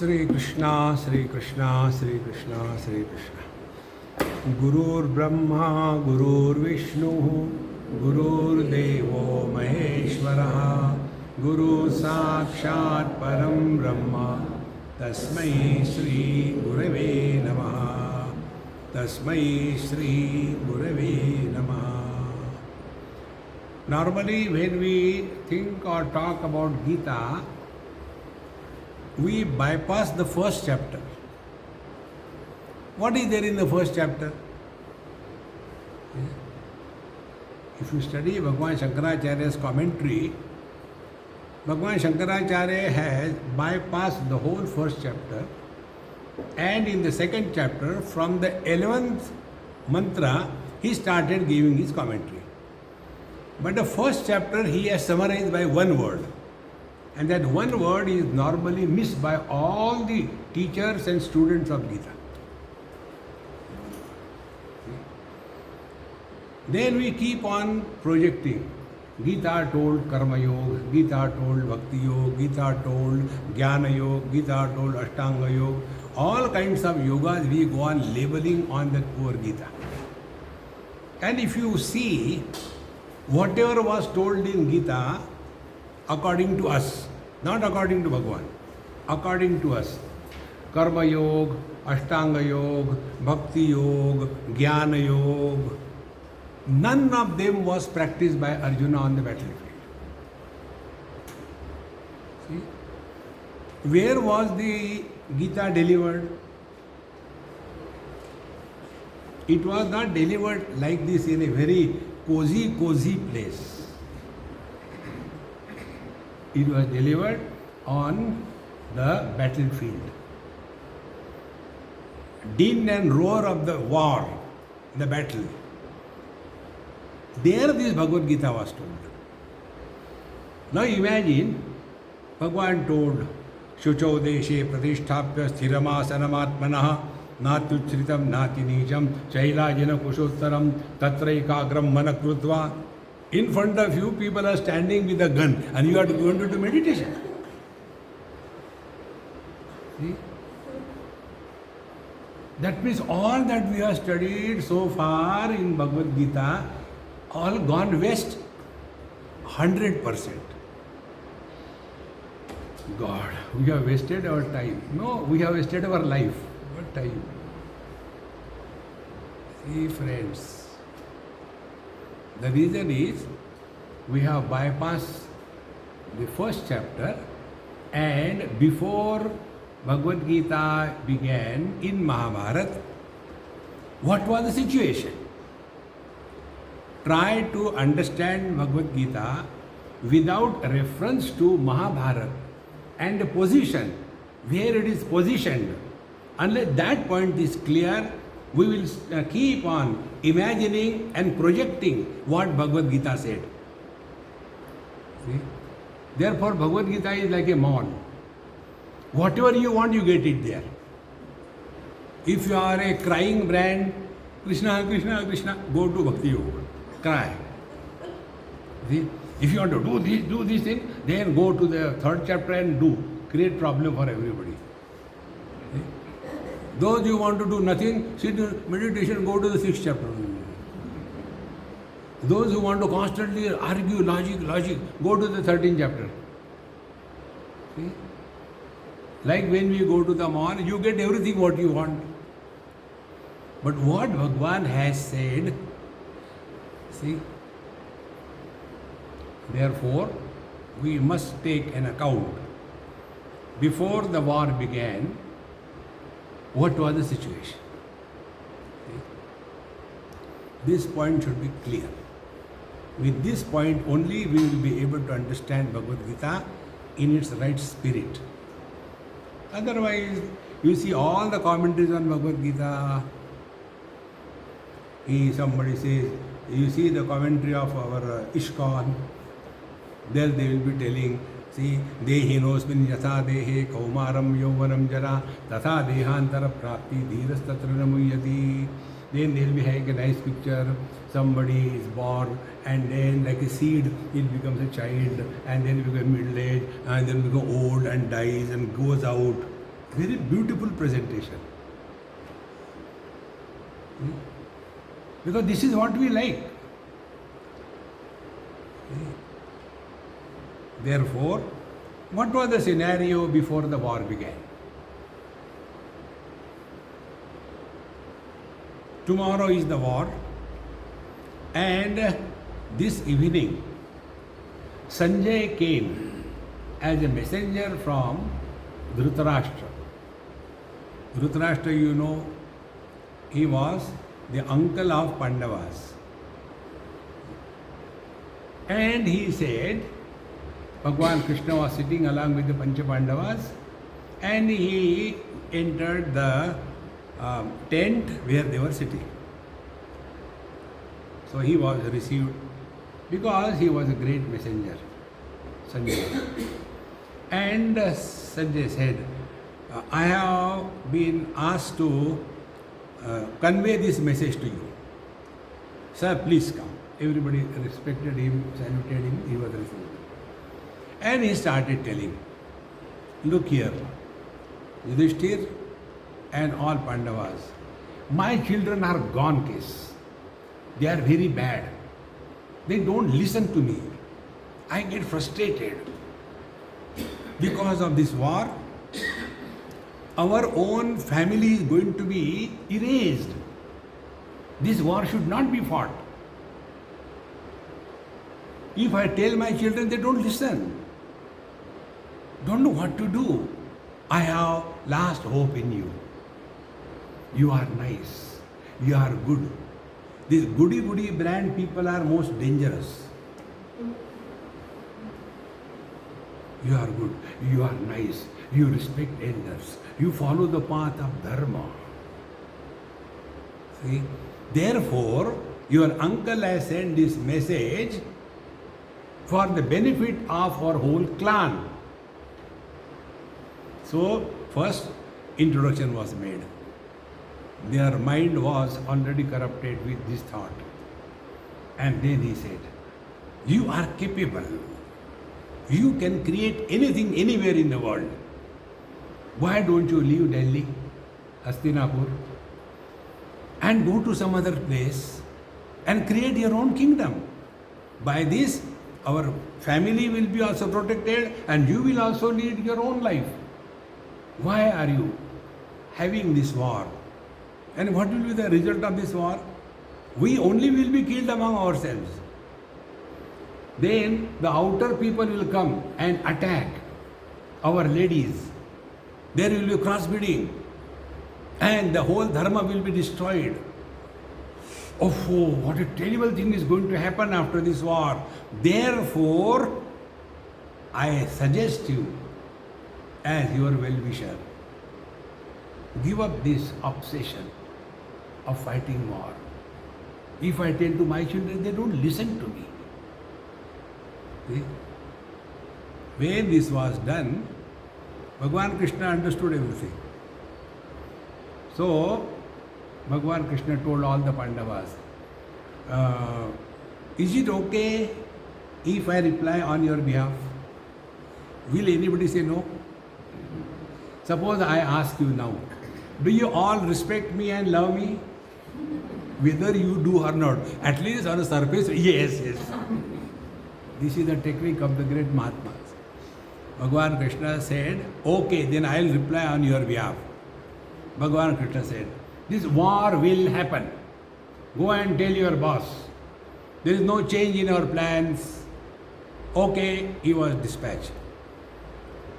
Sri Krishna, Sri Krishna, Sri Krishna, Sri Krishna. Gurur Brahma, Gurur Vishnu, Gurur Devo Maheshwaraha, Guru Sakshat Param Brahma, Tasmai Sri Gurave Namaha, Tasmai Sri Gurave Namaha. Normally, when we think or talk about Gita, we bypass the first chapter. What is there in the first chapter? If you study Bhagavan Shankaracharya's commentary, Bhagavan Shankaracharya has bypassed the whole first chapter, and in the second chapter, from the 11th mantra, he started giving his commentary. But the first chapter he has summarized by one word. And that one word is normally missed by all the teachers and students of Gita. Then we keep on projecting. Gita told Karma Yoga, Gita told Bhakti Yoga, Gita told Jnana Yoga, Gita told Ashtanga Yoga. All kinds of yogas we go on labeling on the poor Gita. And if you see, whatever was told in Gita, according to us, not according to Bhagavan, according to us, Karma Yoga, Ashtanga Yoga, Bhakti Yoga, Jnana Yoga, none of them was practiced by Arjuna on the battlefield. See? Where was the Gita delivered? It was not delivered like this in a very cozy place. It was delivered on the battlefield. Din and roar of the war, the battle. There this Bhagavad Gita was told. Now imagine, Bhagavan told, Shucho deshe pratisthapya sthiramasanamaatmanaha natyuchritam nati nijam chailajana kushottaram tatraikagram manakrutva. In front of you, people are standing with a gun and you are going to do meditation. See? That means all that we have studied so far in Bhagavad Gita, all gone west, 100%. God, we have wasted our time. No, we have wasted our life. What time? See, friends. The reason is we have bypassed the first chapter, and before Bhagavad Gita began in Mahabharata, what was the situation? Try to understand Bhagavad Gita without reference to Mahabharata and the position, where it is positioned. Unless that point is clear, we will keep on imagining and projecting what Bhagavad Gita said. See? Therefore, Bhagavad Gita is like a mall. Whatever you want, you get it there. If you are a crying brand, Krishna, Krishna, Krishna, go to Bhakti Yoga. Cry. See? If you want to do this thing, then go to the third chapter and do. Create problem for everybody. See? Those who want to do nothing, sit in meditation, go to the 6th chapter. Those who want to constantly argue logic, go to the 13th chapter. See? Like when we go to the mall, you get everything what you want. But what Bhagavan has said, see, therefore, we must take an account. Before the war began, what was the situation? See? This point should be clear. With this point only we will be able to understand Bhagavad Gita in its right spirit. Otherwise, you see all the commentaries on Bhagavad Gita. Somebody says, you see the commentary of our ISKCON, there they will be telling, see, dehinosmin yatha dehe kaumaram yauvanam jara tatha dehantara prapti dhiras tatra namuyati. Then they will be having a nice picture. Somebody is born and then like a seed, it becomes a child and then it becomes middle age and then becomes old and dies and goes out. Very beautiful presentation. Because this is what we like. Therefore, what was the scenario before the war began? Tomorrow is the war, and this evening Sanjay came as a messenger from Dhritarashtra. Dhritarashtra, you know, he was the uncle of Pandavas. And he said, Bhagwan Krishna was sitting along with the Pancha Pandavas, and he entered the tent where they were sitting. So he was received because he was a great messenger, Sanjay. And Sanjay said, I have been asked to convey this message to you. Sir, please come. Everybody respected him, saluted him, he was received. And he started telling, look here, Yudhishthir and all Pandavas, my children are gone case. They are very bad. They don't listen to me. I get frustrated. Because of this war, our own family is going to be erased. This war should not be fought. If I tell my children, they don't listen. Don't know what to do. I have last hope in you. You are nice. You are good. These goody brand people are most dangerous. You are good. You are nice. You respect elders. You follow the path of dharma. See? Therefore, your uncle has sent this message for the benefit of our whole clan. So, first introduction was made. Their mind was already corrupted with this thought. And then he said, you are capable. You can create anything anywhere in the world. Why don't you leave Delhi, Hastinapur, and go to some other place and create your own kingdom? By this, our family will be also protected and you will also lead your own life. Why are you having this war? And what will be the result of this war? We only will be killed among ourselves. Then the outer people will come and attack our ladies. There will be crossbreeding and the whole dharma will be destroyed. Oh, what a terrible thing is going to happen after this war. Therefore, I suggest you, as your well-wisher, give up this obsession of fighting war. If I tell to my children, they don't listen to me. See? When this was done, Bhagwan Krishna understood everything. So, Bhagwan Krishna told all the Pandavas, is it okay if I reply on your behalf? Will anybody say no? Suppose I ask you now, do you all respect me and love me? Whether you do or not, at least on the surface, yes. This is the technique of the great Mahatmas. Bhagwan Krishna said, okay, then I will reply on your behalf. Bhagwan Krishna said, this war will happen. Go and tell your boss. There is no change in our plans. Okay, he was dispatched.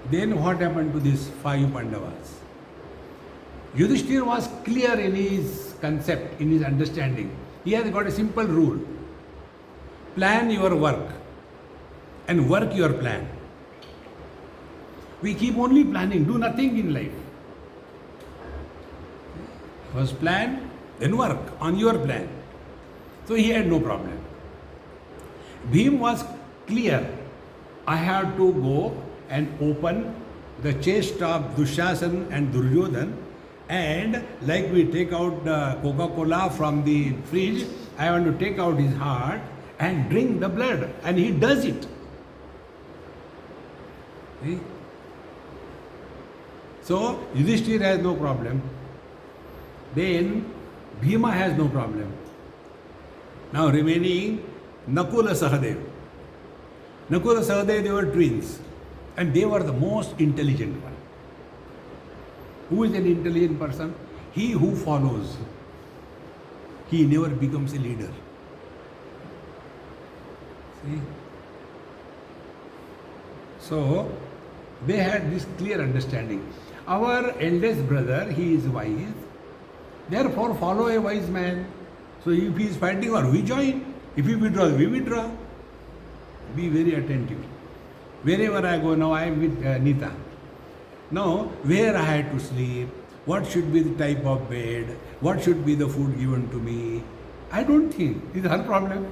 Then what happened to these 5 Pandavas? Yudhishthir was clear in his concept, in his understanding. He has got a simple rule. Plan your work and work your plan. We keep only planning, do nothing in life. First plan, then work on your plan. So he had no problem. Bhim was clear. I have to go and open the chest of Dushyasan and Duryodhan, and like we take out the Coca-Cola from the fridge, I want to take out his heart and drink the blood. And he does it. See? So Yudhishthira has no problem. Then Bhima has no problem. Now remaining Nakula Sahadev. Nakula Sahadev, they were twins. And they were the most intelligent one. Who is an intelligent person? He who follows. He never becomes a leader. See? So, they had this clear understanding. Our eldest brother, he is wise. Therefore, follow a wise man. So, if he is fighting war, we join. If he withdraws, we withdraw. Be very attentive. Wherever I go now, I am with Nita. Now, where I had to sleep, what should be the type of bed, what should be the food given to me, I don't think. It's her problem.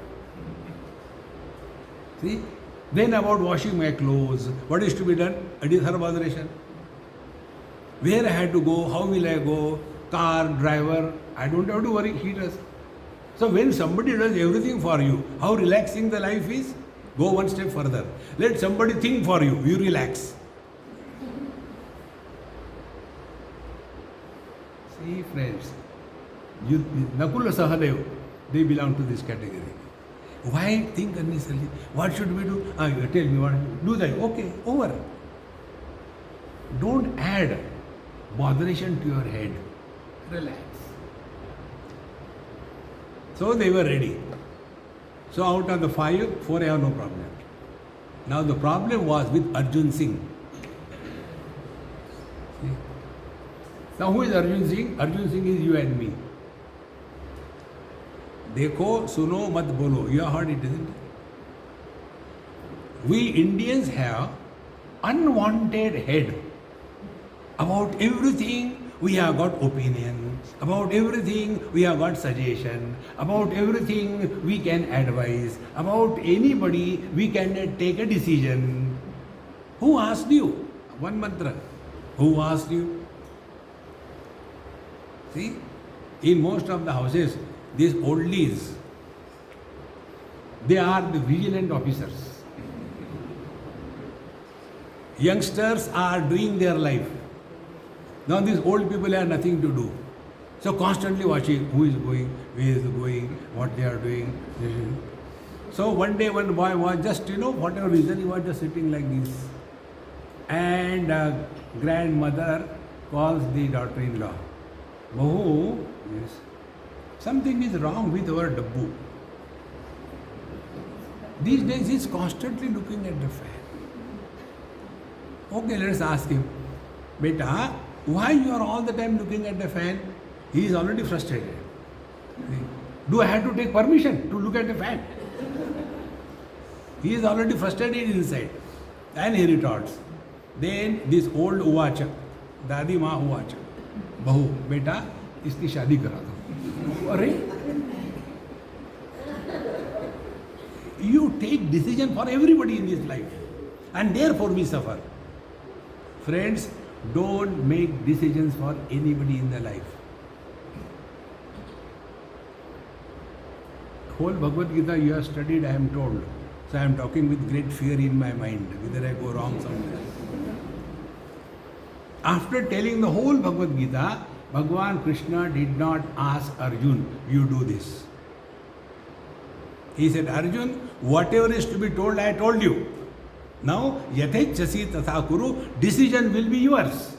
See? Then about washing my clothes, what is to be done? It is her botheration. Where I had to go, how will I go, car, driver, I don't have to worry, he does. So when somebody does everything for you, how relaxing the life is? Go one step further. Let somebody think for you, you relax. See friends, Nakula Sahadev, they belong to this category. Why think unnecessarily? What should we do? Tell me what. Do that. Okay, over. Don't add botheration to your head. Relax. So they were ready. So out of the 5, 4 have no problem. Now the problem was with Arjun Singh. See? Now who is Arjun Singh? Arjun Singh is you and me. Dekho, suno, mat bolo. You have heard it, isn't it? We Indians have unwanted head. About everything we have got opinion. About everything we have got suggestion. About everything we can advise. About anybody we can take a decision. Who asked you? One mantra. Who asked you? See, in most of the houses, these oldies, they are the vigilant officers. Youngsters are doing their life. Now these old people have nothing to do. So constantly watching who is going, where is going, what they are doing. So one day one boy was just, whatever reason, he was just sitting like this. And grandmother calls the daughter-in-law. Bahu, yes, something is wrong with our Dabbu. These days he is constantly looking at the fan. Okay, let us ask him, Beta, why you are all the time looking at the fan? He is already frustrated. Do I have to take permission to look at the fan? He is already frustrated inside. And he retorts. Then this old Uvacha, Dadi Ma Uvacha, Bahu, Beta, इसकी शादी करा दो. अरे, you take decision for everybody in this life, and therefore we suffer. Friends, don't make decisions for anybody in the life. Whole Bhagavad Gita you have studied, I am told. So I am talking with great fear in my mind, whether I go wrong somewhere. After telling the whole Bhagavad Gita, Bhagavan Krishna did not ask Arjun, you do this. He said, Arjun, whatever is to be told, I told you. Now, yathechasi tatha kuru, decision will be yours.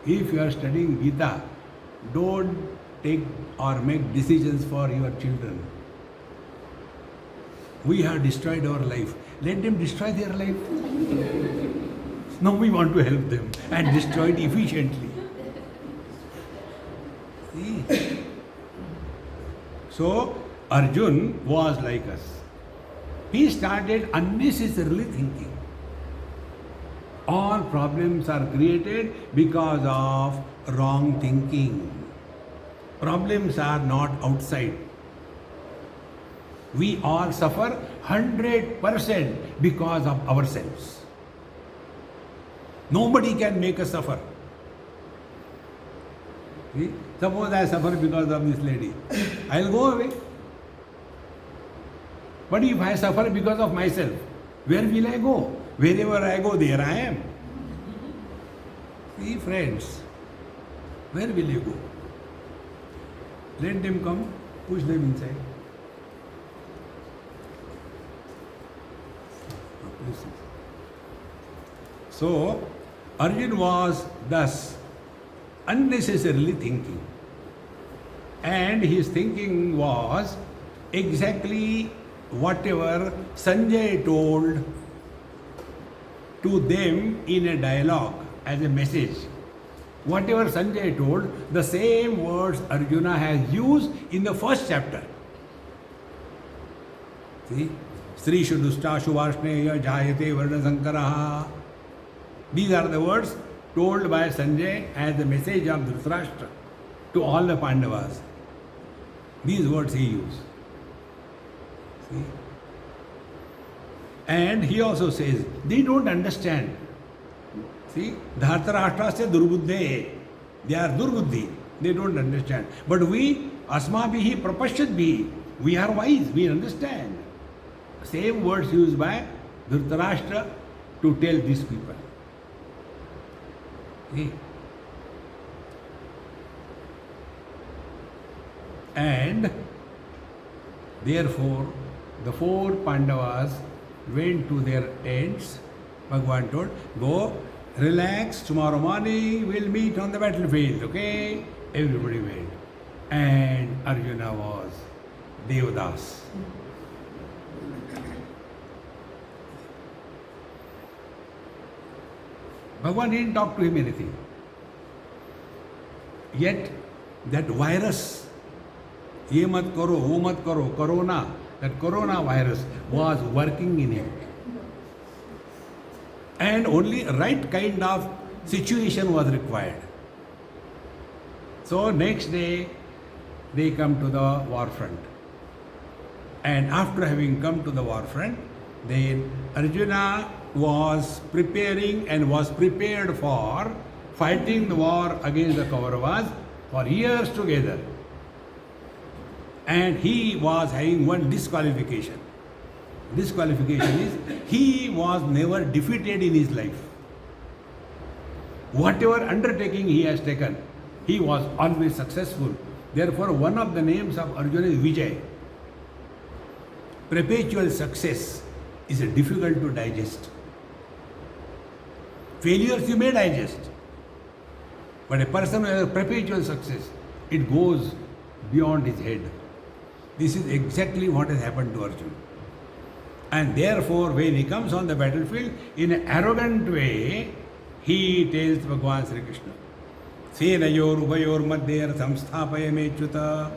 If you are studying Gita, don't take or make decisions for your children. We have destroyed our life. Let them destroy their life. Now we want to help them and destroy it efficiently. See? So, Arjun was like us. He started unnecessarily thinking. All problems are created because of wrong thinking. Problems are not outside. We all suffer 100% because of ourselves. Nobody can make us suffer. See? Suppose I suffer because of this lady. I will go away. But if I suffer because of myself, where will I go? Wherever I go, there I am. See, friends, where will you go? Let them come, push them inside. So, Arjun was thus unnecessarily thinking. And his thinking was exactly whatever Sanjay told to them in a dialogue as a message. Whatever Sanjay told, the same words Arjuna has used in the first chapter. See? Sri Shudushta Shuvashneya Jayate Varna Sankaraha. These are the words told by Sanjay as the message of Dhritarashtra to all the Pandavas. These words he used. See? And he also says, they don't understand. See, Dhritarashtra se durbuddhe. They are durbuddhi. They don't understand. But we, asmabhihi prapashyadbhihi, we are wise, we understand. Same words used by Dhritarashtra to tell these people. See? And therefore, the four Pandavas went to their tents. Bhagavan told, go, relax, tomorrow morning we'll meet on the battlefield, okay? Everybody went. And Arjuna was Devdas. Bhagavan didn't talk to him anything. Yet, that virus, ye mat karo, wo mat karo, corona, that corona virus was working in him. And only right kind of situation was required. So next day, they come to the war front. And after having come to the war front, then Arjuna was preparing and was prepared for fighting the war against the Kauravas for years together. And he was having one disqualification. Disqualification is he was never defeated in his life. Whatever undertaking he has taken, he was always successful. Therefore, one of the names of Arjuna is Vijay. Perpetual success is difficult to digest. Failures you may digest, but a person who has a perpetual success, it goes beyond his head. This is exactly what has happened to Arjuna. And therefore, when he comes on the battlefield, in an arrogant way, he tells Bhagavan Sri Krishna, Senayor Ubayor Madhyar Samsthapaya Mechuta,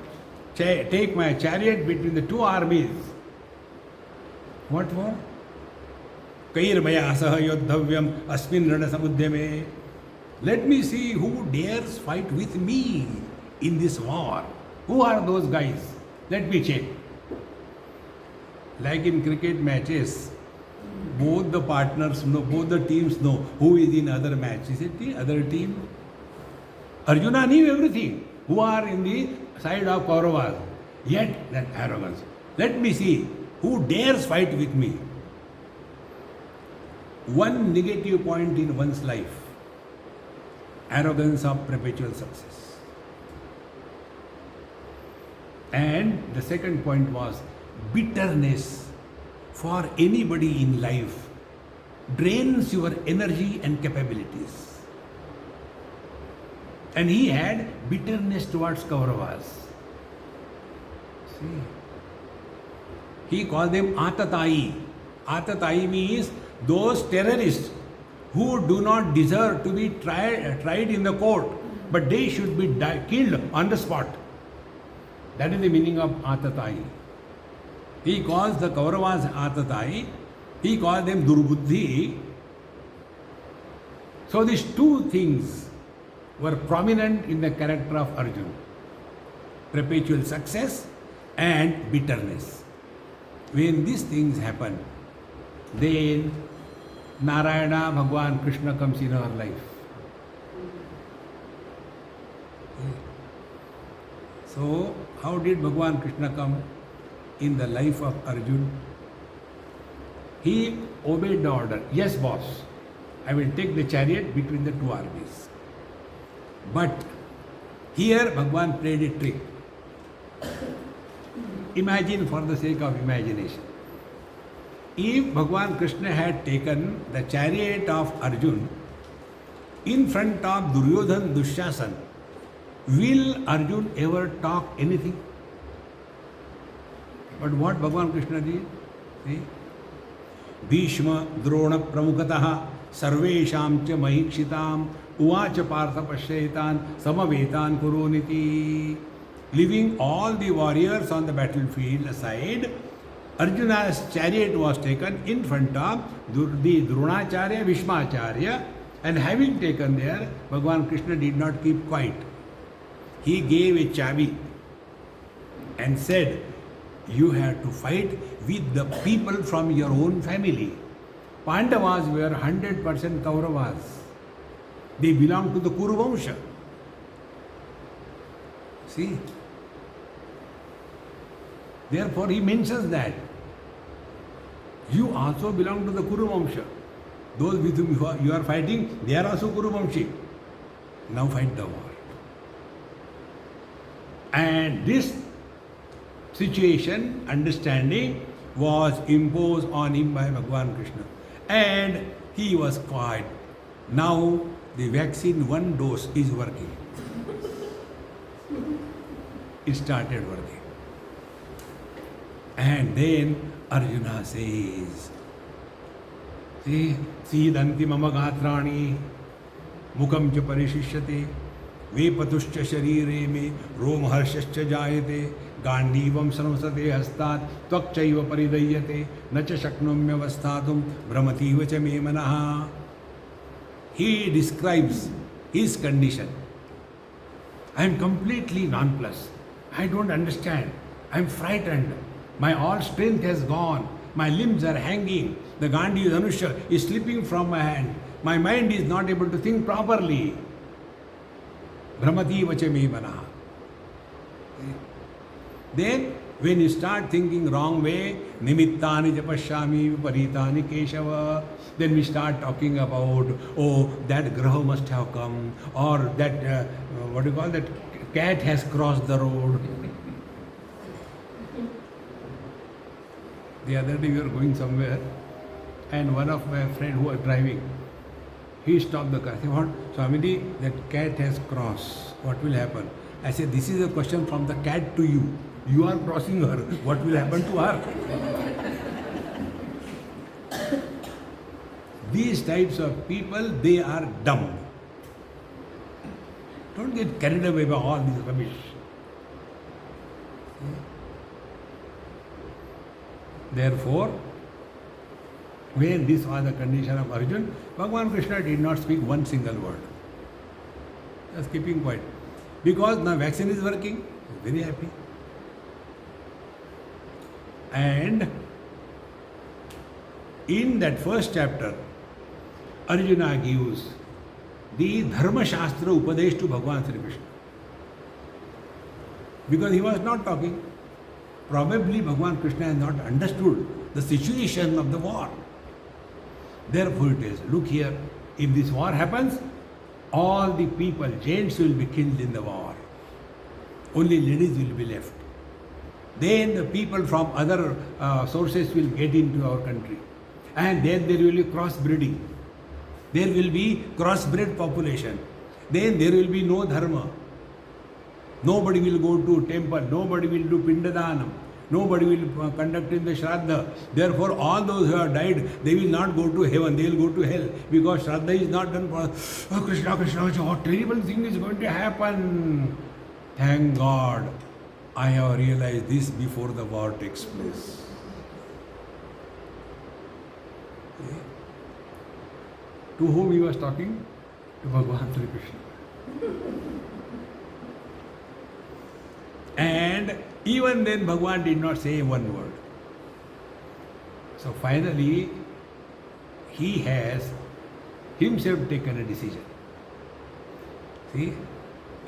take my chariot between the two armies. What for? Kairmaya Saha Yodhavyam Asmin Rana Samudyame. Let me see who dares fight with me in this war. Who are those guys? Let me check. Like in cricket matches, both the partners know, both the teams know who is in other match. Is it the other team? Arjuna knew everything. Who are in the side of Kauravas? Yet that arrogance. Let me see who dares fight with me. One negative point in one's life, arrogance of perpetual success. And the second point was bitterness for anybody in life drains your energy and capabilities. And he had bitterness towards Kauravas. See, he called them Atatai. Atatai means those terrorists who do not deserve to be tried in the court, but they should be killed on the spot. That is the meaning of Atatai. He calls the Kauravas Atatai, he calls them Durbuddhi. So these two things were prominent in the character of Arjuna. Perpetual success and bitterness. When these things happen, then Narayana, Bhagavan, Krishna comes in our life. So, how did Bhagavan Krishna come in the life of Arjuna? He obeyed the order. Yes, boss, I will take the chariot between the two armies. But here Bhagwan played a trick. Imagine, for the sake of imagination, if Bhagwan Krishna had taken the chariot of Arjun in front of Duryodhan Dushyasan, will Arjun ever talk anything? But what Bhagwan Krishna did? See? Bhishma Drona Pramukataha Sarvesham cha Mahikshitaam Uvacha Partha Pashyaitan Samavetan Kuruniti. Leaving all the warriors on the battlefield aside, Arjuna's chariot was taken in front of the Dronacharya, Bhishmacharya, and having taken there, Bhagwan Krishna did not keep quiet. He gave a chabi and said, you have to fight with the people from your own family. Pandavas were 100% Kauravas. They belonged to the Kuru Vamsha. See? Therefore, he mentions that you also belong to the Kuru Vamsha. Those with whom you are fighting, they are also Kuru Vamshi. Now fight the war. And this situation, understanding, was imposed on him by Bhagwan Krishna. And he was quiet. Now the vaccine, one dose, is working. It started working. And then Arjuna says, see, Sidanti mama gatrani, mukam cha parishishyate, vepatuscha sharire me, romharshascha jayate, गांडीवम संसते हस्तात् त्वक्चैव परिदह्यते न च शक्नोम्यवस्थातुं भ्रमतीव च मे मनः. He describes his condition. I am completely nonplussed. I don't understand. I am frightened. My all strength has gone. My limbs are hanging. The Gandhi Dhanusha is slipping from my hand. My mind is not able to think properly. Brahmati vacha me manah. Then, when you start thinking wrong way, nimittani japashyami viparitani keshava, then we start talking about, oh, that graha must have come, or that, what do you call that, cat has crossed the road. The other day we were going somewhere, and one of my friend who was driving, he stopped the car. I said, what? Swamiji, that cat has crossed. What will happen? I said, this is a question from the cat to you. You are crossing her. What will happen to her? These types of people, they are dumb. Don't get carried away by all this rubbish. Therefore, when this was the condition of Arjun, Bhagavan Krishna did not speak one single word. Just keeping quiet. Because now vaccine is working, very happy. And in that first chapter, Arjuna gives the Dharma Shastra Upadesh to Bhagavan Sri Krishna. Because he was not talking. Probably Bhagavan Krishna has not understood the situation of the war. Therefore it is, look here, if this war happens, all the people, gents will be killed in the war. Only ladies will be left. Then the people from other sources will get into our country. And then there will be crossbreeding. There will be crossbred population. Then there will be no dharma. Nobody will go to temple. Nobody will do pindadanam. Nobody will conduct in the Shraddha. Therefore, all those who have died, they will not go to heaven, they will go to hell. Because Shraddha is not done for, oh Krishna, Krishna, what terrible thing is going to happen. Thank God, I have realized this before the war takes place. Okay. To whom he was talking? To Bhagavan Sri Krishna. And even then Bhagavan did not say one word. So finally, he has himself taken a decision. See?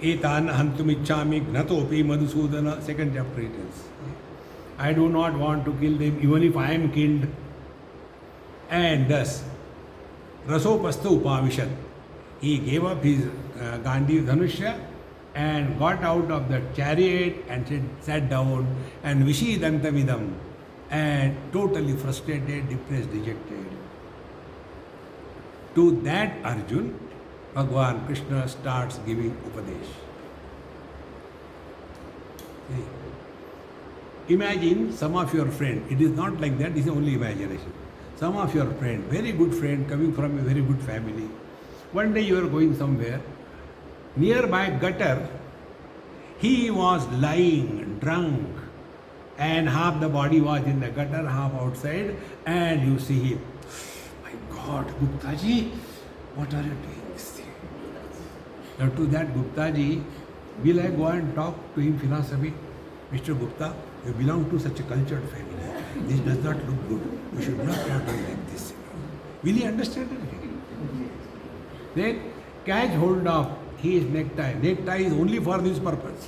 Etan hantum ichchami gnatopi madhusudana, second chapter it is. I do not want to kill them even if I am killed. And thus, rasopastha upavishat. he gave up his Gandhi Dhanusha and got out of the chariot and sat down and Vishidantamidam and totally frustrated, depressed, dejected. To that Arjun, Bhagwan Krishna starts giving Upadesh. Imagine some of your friend, it is not like that, it is only imagination. Some of your friend, very good friend, coming from a very good family. One day you are going somewhere, nearby gutter, he was lying drunk and half the body was in the gutter, half outside, and you see him. My God, Gupta ji, what are you doing this thing? Now to that Gupta ji, will I go and talk to him philosophy? Mr. Gupta, you belong to such a cultured family. This does not look good. You should not have done like this. Will he understand anything? Then catch hold of his necktie. Necktie is only for this purpose.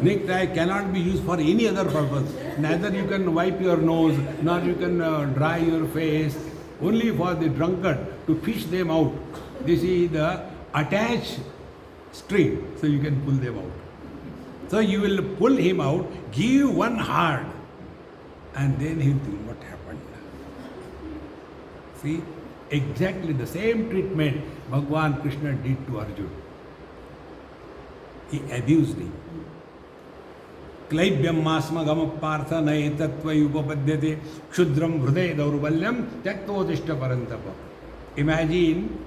Necktie cannot be used for any other purpose. Neither you can wipe your nose, nor you can dry your face. Only for the drunkard to fish them out. This is the attached string, so you can pull them out. So you will pull him out, give one hard, and then he will think what happened. See, exactly the same treatment Bhagwan Krishna did to Arjuna. He abused him. Klaibyam masma gama partha na etatva upapadyate kshudram hruday daurvalyam tyaktotishta parantapa. Imagine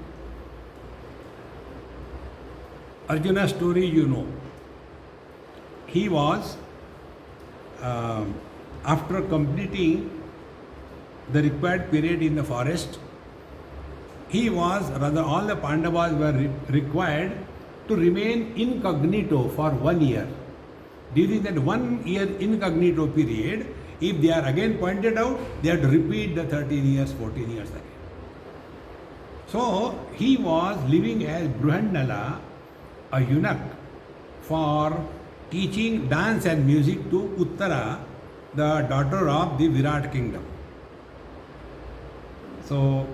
Arjuna's story, you know. He was, after completing the required period in the forest, he was, rather all the Pandavas were required to remain incognito for 1 year. During that 1 year incognito period, if they are again pointed out, they have to repeat the 13 years, 14 years again. So he was living as Bruhandala, a eunuch, for teaching dance and music to Uttara, the daughter of the Virat kingdom. So,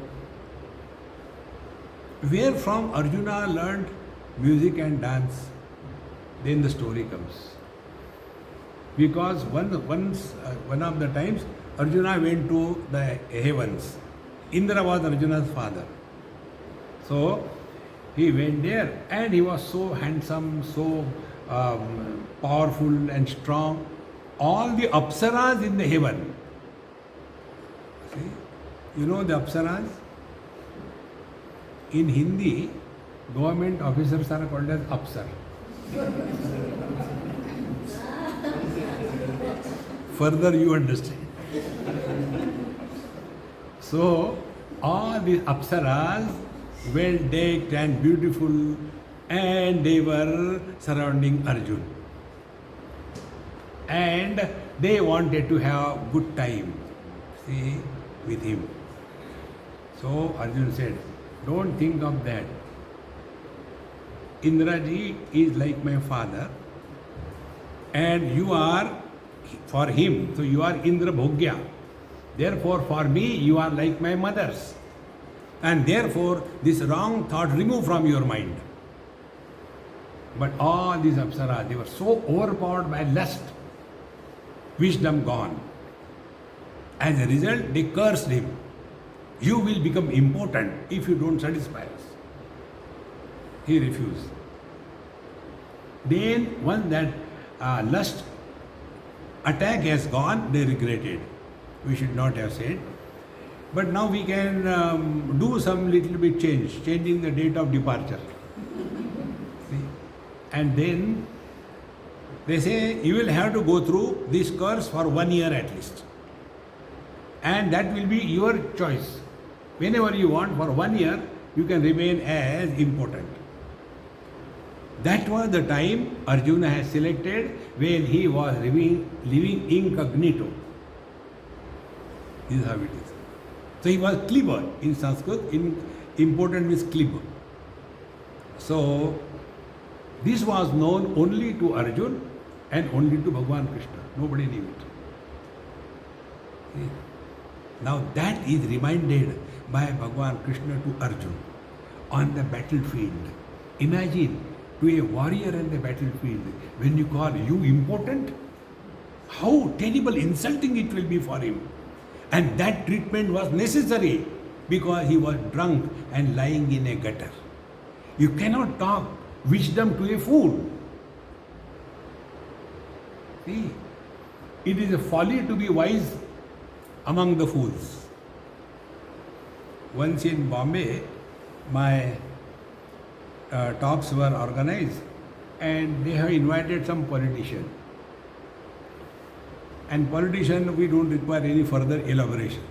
where from Arjuna learned music and dance? Then the story comes. Because one of the times Arjuna went to the heavens. Indra was Arjuna's father. So he went there and he was so handsome, so powerful and strong. All the apsaras in the heaven. See? You know the apsaras? In Hindi, government officers are called as apsar. Further you understand. So, all these apsaras, well decked and beautiful, and they were surrounding Arjuna. And they wanted to have good time, see, with him. So Arjuna said, don't think of that. Indraji is like my father, and you are for him, so you are Indra Bhogya. Therefore, for me, you are like my mothers. And therefore, this wrong thought remove from your mind. But all these apsaras, they were so overpowered by lust, wisdom gone. As a result, they cursed him. You will become important if you don't satisfy us. He refused. Then, once that lust attack has gone, they regretted. We should not have said. But now we can do some little bit change, changing the date of departure. See? And then they say you will have to go through this course for 1 year at least. And that will be your choice. Whenever you want, for 1 year, you can remain as important. That was the time Arjuna has selected when he was living incognito. This is how it is. So he was clever in Sanskrit. Important means clever. So this was known only to Arjuna and only to Bhagwan Krishna. Nobody knew it. See? Now that is reminded by Bhagwan Krishna to Arjuna. on the battlefield. Imagine to a warrior on the battlefield when you call you important, how terrible, insulting it will be for him. And that treatment was necessary because he was drunk and lying in a gutter. You cannot talk wisdom to a fool. See, it is a folly to be wise among the fools. Once in Bombay, my talks were organized and they have invited some politician. And politician, we don't require any further elaboration.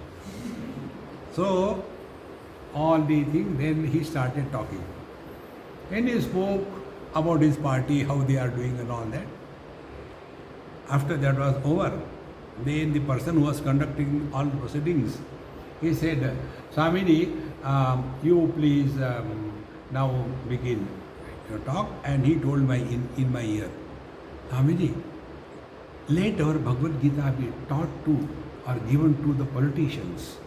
So, all the things, then he started talking. And he spoke about his party, how they are doing and all that. After that was over, then the person who was conducting all the proceedings, he said, Swamiji, you please now begin your talk. And he told in my ear, Swamiji, let our Bhagavad Gita be taught to or given to the politicians,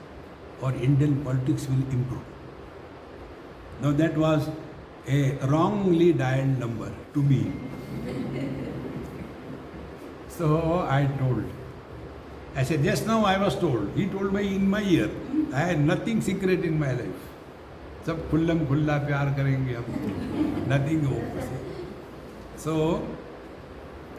or Indian politics will improve. Now that was a wrongly dialed number to me. So I told. I said, just now I was told. He told me in my ear. I had nothing secret in my life. सब खुल्लम खुल्ला प्यार करेंगे हम. Nothing over. So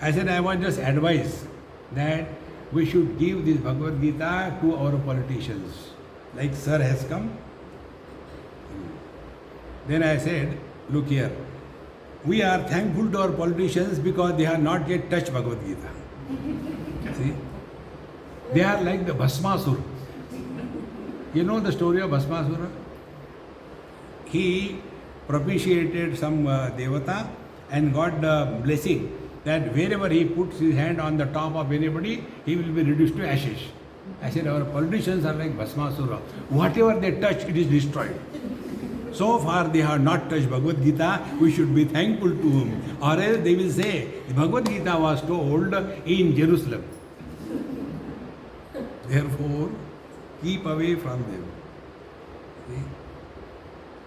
I said, I want just advice that we should give this Bhagavad Gita to our politicians. Like sir has come. Then I said, look here, we are thankful to our politicians because they have not yet touched Bhagavad Gita. See? They are like the Bhasmasura. You know the story of Bhasmasura? He propitiated some devata and got the blessing that wherever he puts his hand on the top of anybody, he will be reduced to ashes. I said, our politicians are like Bhasmasura. Whatever they touch, it is destroyed. So far they have not touched Bhagavad Gita, we should be thankful to him. Or else they will say, the Bhagavad Gita was told in Jerusalem. Therefore, keep away from them. See?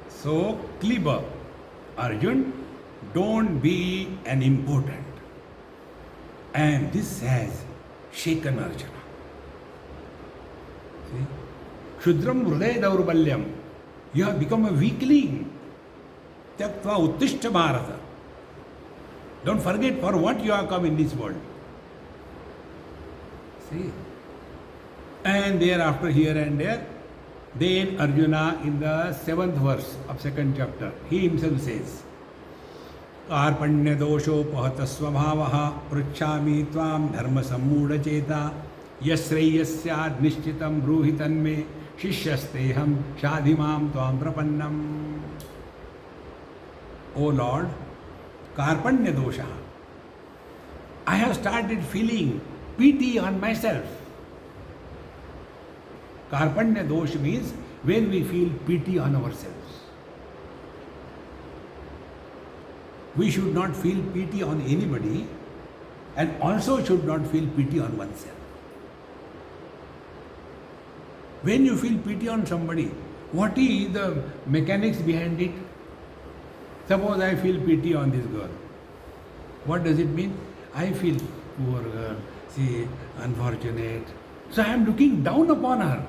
So, Kliba, Arjun, don't be an important. And this has shaken Arjuna. See? Shudram Hridaya Daurbalyam. You have become a weakling. Tyaktva Uttishta Bharata. Don't forget for what you have come in this world. See? And thereafter, here and there, then Arjuna in the 7th verse of 2nd chapter, he himself says, Karpanya dosho pahata svabhavaha pruchhami tvam dharma sammudha cheta yasreyasyad nishchitam bruhitan me shishyasteham shadhimam tvam prapannam. O Lord, Karpanya dosha, I have started feeling pity on myself. Karpanya dosh means when we feel pity on ourselves. We should not feel pity on anybody and also should not feel pity on oneself. When you feel pity on somebody, what is the mechanics behind it? Suppose I feel pity on this girl. What does it mean? I feel poor girl, she unfortunate. So I am looking down upon her.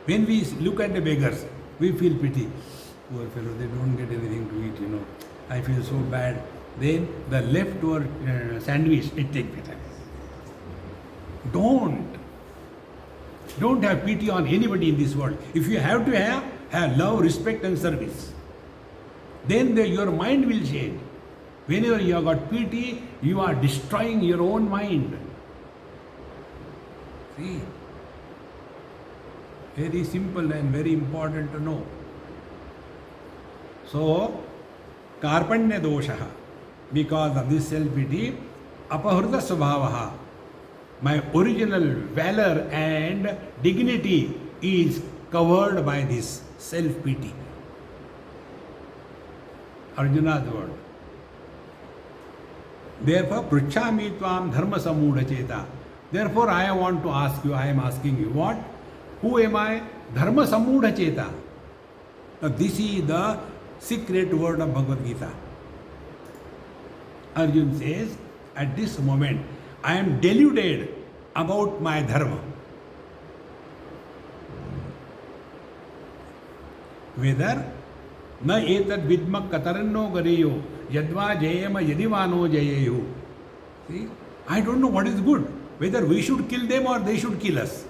When we look at the beggars, we feel pity. Poor fellow, they don't get anything to eat, I feel so bad. Then the leftover sandwich, it takes better. Don't have pity on anybody in this world. If you have to have love, respect and service. Then your mind will change. Whenever you have got pity, you are destroying your own mind. See? Very simple and very important to know. So, Karpanya dosha, because of this self-pity, apahrita svabhavaha, my original valor and dignity is covered by this self-pity. Arjuna's word. Therefore, pruchhami tvam dharma sammudha cheta. Therefore, I want to ask you, I am asking you, what? Who am I? Dharma sammudha cheta. Now this is the secret word of Bhagavad Gita. Arjun says, at this moment, I am deluded about my dharma. Whether na etad vidmak kataranno gareyo yadva jayema yadivano jayeyu. See, I don't know what is good. Whether we should kill them or they should kill us.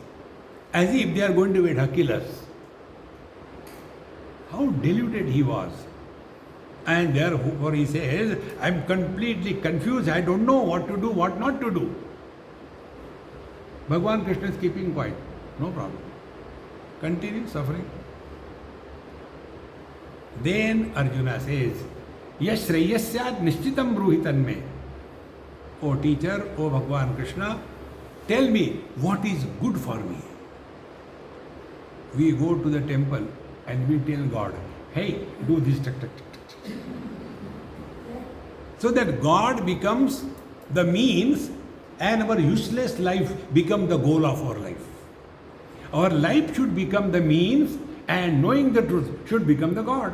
As if they are going to kill us. How deluded he was. And therefore he says, I am completely confused. I don't know what to do, what not to do. Bhagavan Krishna is keeping quiet. No problem. Continue suffering. Then Arjuna says, Yash Shreyasyat Nishchitam Bruhitan me. O teacher, O Bhagavan Krishna, tell me what is good for me. We go to the temple and we tell God, hey, do this. So that God becomes the means and our useless life becomes the goal of our life. Our life should become the means and knowing the truth should become the goal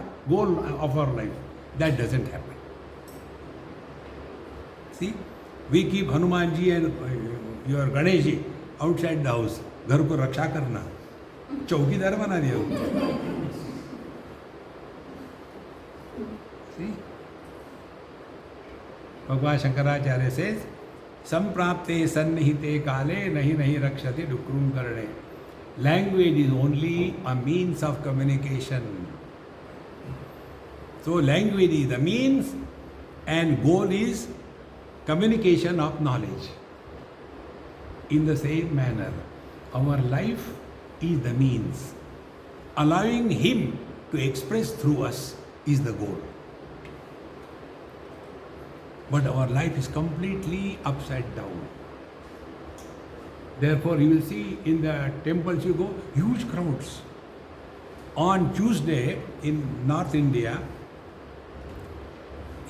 of our life. That doesn't happen. See, we keep Hanumanji and your Ganeshji outside the house. घर को रक्षा करना, चौकीदार बना दिया. See? Bhagavan Shankaracharya says, Samprapte sannihite kale nahi rakshati dukrum karne. Language is only a means of communication. So language is the means and goal is communication of knowledge. In the same manner, our life is the means. Allowing Him to express through us is the goal. But our life is completely upside down. Therefore, you will see in the temples you go, huge crowds. On Tuesday in North India,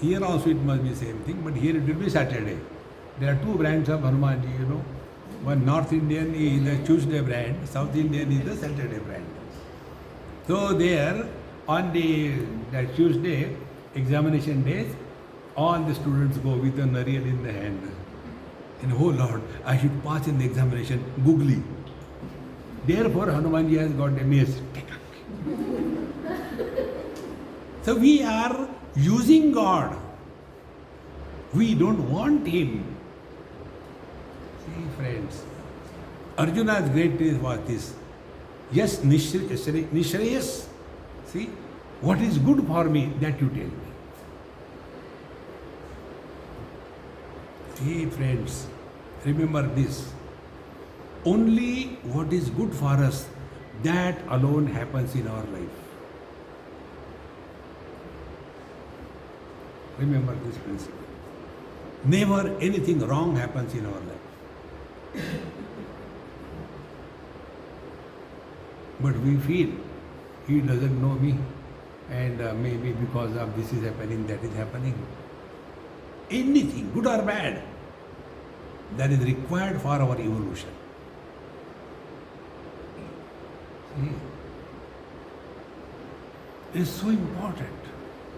here also it must be the same thing, but here it will be Saturday. There are two brands of Hanumanji, you know. One North Indian is the Tuesday brand, South Indian is the Saturday brand. So there, on the Tuesday examination days, all the students go with a nariyal in the hand. And oh Lord, I should pass in the examination googly. Therefore, Hanumanji has got a mace. So we are using God. We don't want Him. See, friends, Arjuna's great case was this. Yes, Nishreyas. See, what is good for me, that you tell me. See, friends, remember this. Only what is good for us, that alone happens in our life. Remember this principle. Never anything wrong happens in our life. But we feel he doesn't know me, and maybe because of this is happening, that is happening. Anything, good or bad, that is required for our evolution. See? It's so important.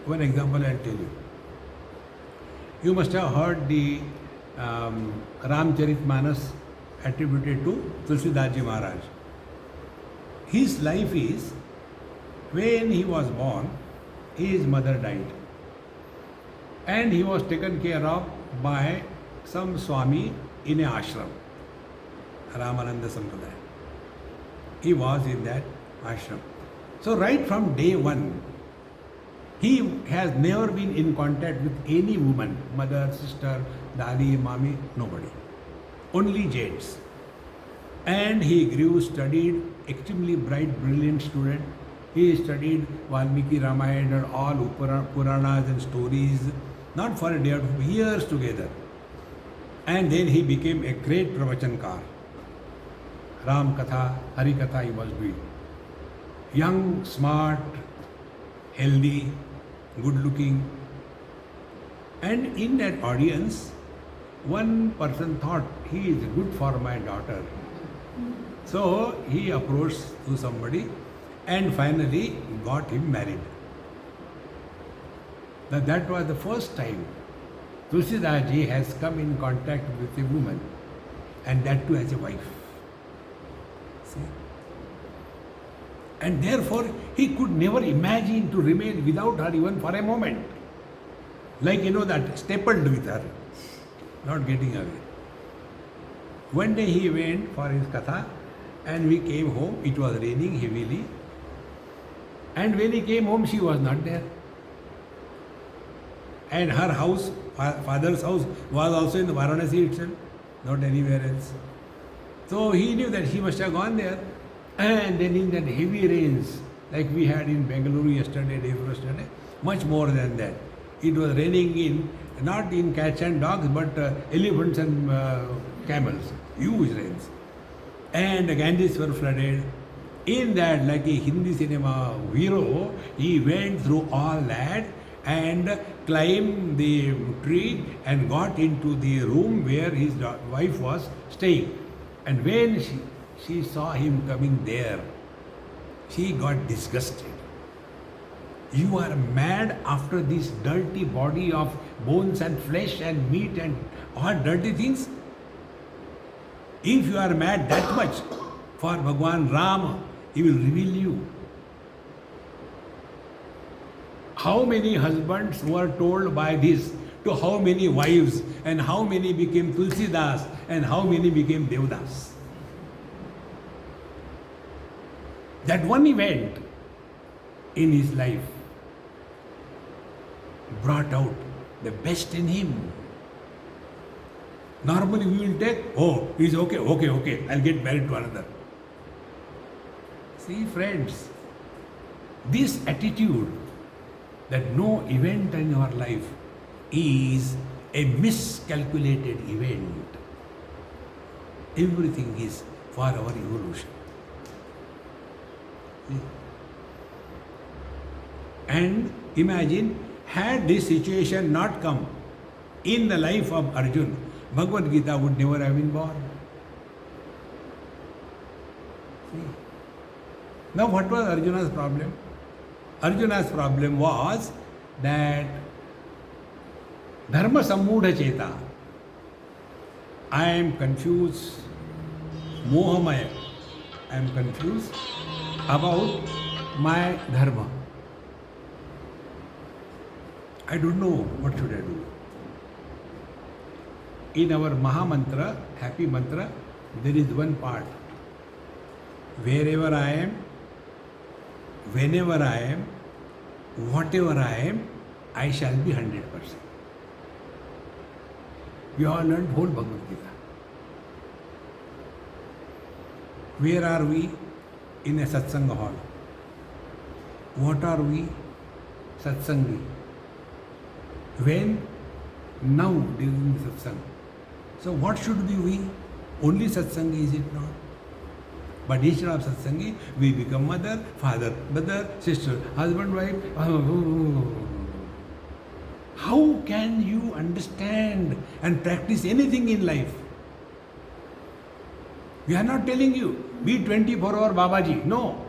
One example I'll tell you. You must have heard the Ramcharitmanas attributed to Tulsidas Maharaj. His life is, when he was born, his mother died. And he was taken care of by some Swami in an ashram, Ramananda Sampradaya. He was in that ashram. So right from day one, he has never been in contact with any woman, mother, sister, dadi, mami, nobody. Only Jades. And he grew, studied, extremely bright, brilliant student. He studied Valmiki Ramayana and all Puranas and stories, not for a day or 2 years together. And then he became a great pravachanaಕಾರ. Ram Katha, Hari Katha he was doing. Young, smart, healthy, good looking. And in that audience, one person thought, he is good for my daughter. So he approached to somebody and finally got him married. Now that was the first time Tulsidas ji has come in contact with a woman, and that too as a wife. See? And therefore he could never imagine to remain without her even for a moment. Like that stapled with her, not getting away. One day he went for his katha and we came home. It was raining heavily. And when he came home, she was not there. And her house, father's house, was also in Varanasi itself, not anywhere else. So he knew that she must have gone there. And then in that heavy rains, like we had in Bengaluru yesterday, day before yesterday, much more than that. It was raining not in cats and dogs, but elephants and camels. Huge rains. And the Ganges were flooded. In that, like a Hindi cinema hero, he went through all that and climbed the tree and got into the room where his wife was staying. And when she saw him coming there, she got disgusted. You are mad after this dirty body of bones and flesh and meat and all dirty things? If you are mad that much for Bhagwan Ram, he will reveal you. How many husbands were told by this to how many wives, and how many became Tulsidas and how many became Devdas? That one event in his life brought out the best in him. Normally we will take, oh, he's okay, I'll get married to another. See, friends, this attitude that no event in your life is a miscalculated event. Everything is for our evolution. See? And imagine, had this situation not come in the life of Arjun, Bhagavad Gita would never have been born. See? Now what was Arjuna's problem? Arjuna's problem was that Dharma Sammudha Cheta. I am confused, Mohamaya. I am confused about my Dharma. I don't know what should I do. In our Maha Mantra, happy mantra, there is one part. Wherever I am, whenever I am, whatever I am, I shall be 100%. You have learned whole Bhagavad Gita. Where are we? In a satsanga hall. What are we? Satsangi. When? Now, during the satsang. So what should be we? Only satsangi, is it not? But instead of satsangi, we become mother, father, brother, sister, husband, wife. How can you understand and practice anything in life? We are not telling you, be 24-hour Babaji. No.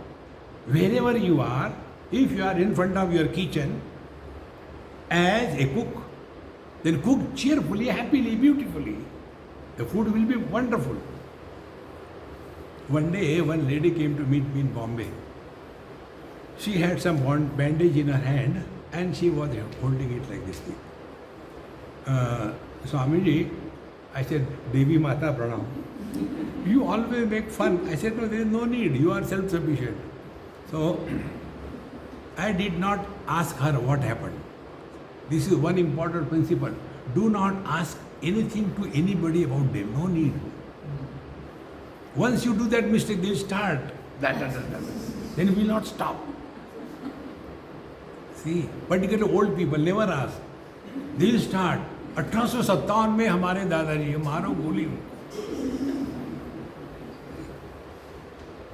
Wherever you are, if you are in front of your kitchen as a cook, then cook cheerfully, happily, beautifully. The food will be wonderful. One day, one lady came to meet me in Bombay. She had some bandage in her hand and she was holding it like this thing. Swamiji, I said, Devi Mata Pranam. You always make fun. I said, no, there is no need. You are self-sufficient. So, I did not ask her what happened. This is one important principle. Do not ask anything to anybody about them. No need. Once you do that mistake, they will start. Then we will not stop. See, particularly old people never ask. They will start. 1857 में हमारे दादाजी मारो गोली.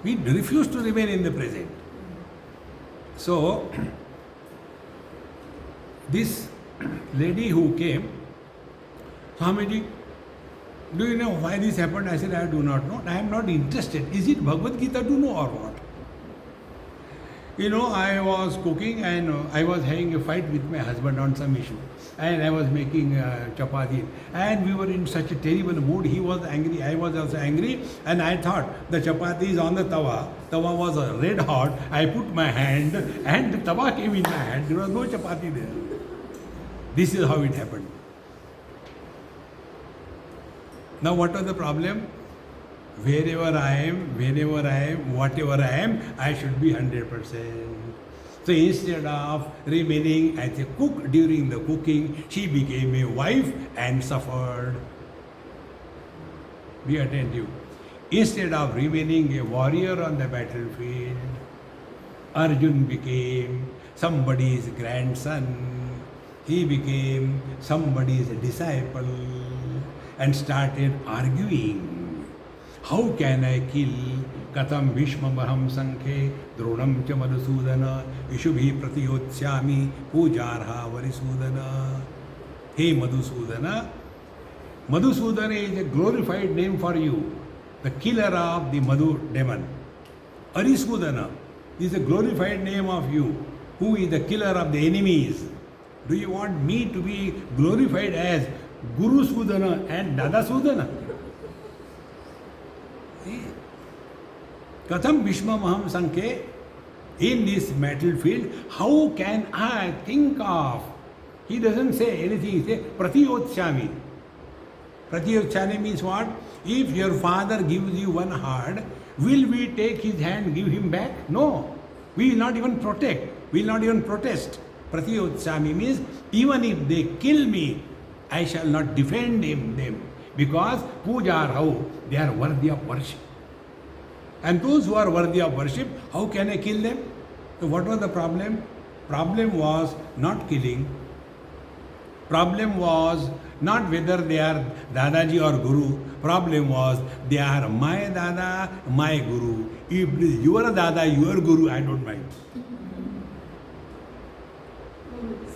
We refuse to remain in the present. So, this lady who came, Swamiji, do you know why this happened? I said, I do not know. I am not interested. Is it Bhagavad Gita to know or what? You know, I was cooking and I was having a fight with my husband on some issue. And I was making chapati. And we were in such a terrible mood. He was angry, I was also angry. And I thought the chapati is on the tawa. Tawa was red hot. I put my hand and the tawa came in my hand. There was no chapati there. This is how it happened. Now what was the problem? Wherever I am, whenever I am, whatever I am, I should be 100%. So instead of remaining as a cook during the cooking, she became a wife and suffered. Be attentive. Instead of remaining a warrior on the battlefield, Arjun became somebody's grandson. He became somebody's disciple and started arguing. How can I kill Katam Bhishmamaham Sankhe Dronam cha Madhusudana Ishubhi Pratiyotsyami Pujarha Varisudana. Hey Madhusudana. Madhusudana is a glorified name for you, the killer of the Madhu demon. Arisudana is a glorified name of you, who is the killer of the enemies. Do you want me to be glorified as Guru Sudana and Dada Sudana? Katham Bhishma Maham Sankhe, in this battlefield, how can I think of? He doesn't say anything, he says Pratiyotsyami. Pratiyotsyami means what? If your father gives you one heart, will we take his hand and give him back? No. We will not even protect, we will not even protest. Pratiyotsyami means even if they kill me, I shall not defend them, because pujarau, they are worthy of worship. And those who are worthy of worship, how can I kill them? So what was the problem? Problem was not killing. Problem was not whether they are Dadaji or Guru. Problem was they are my Dada, my Guru. If your Dada, your Guru, I don't mind.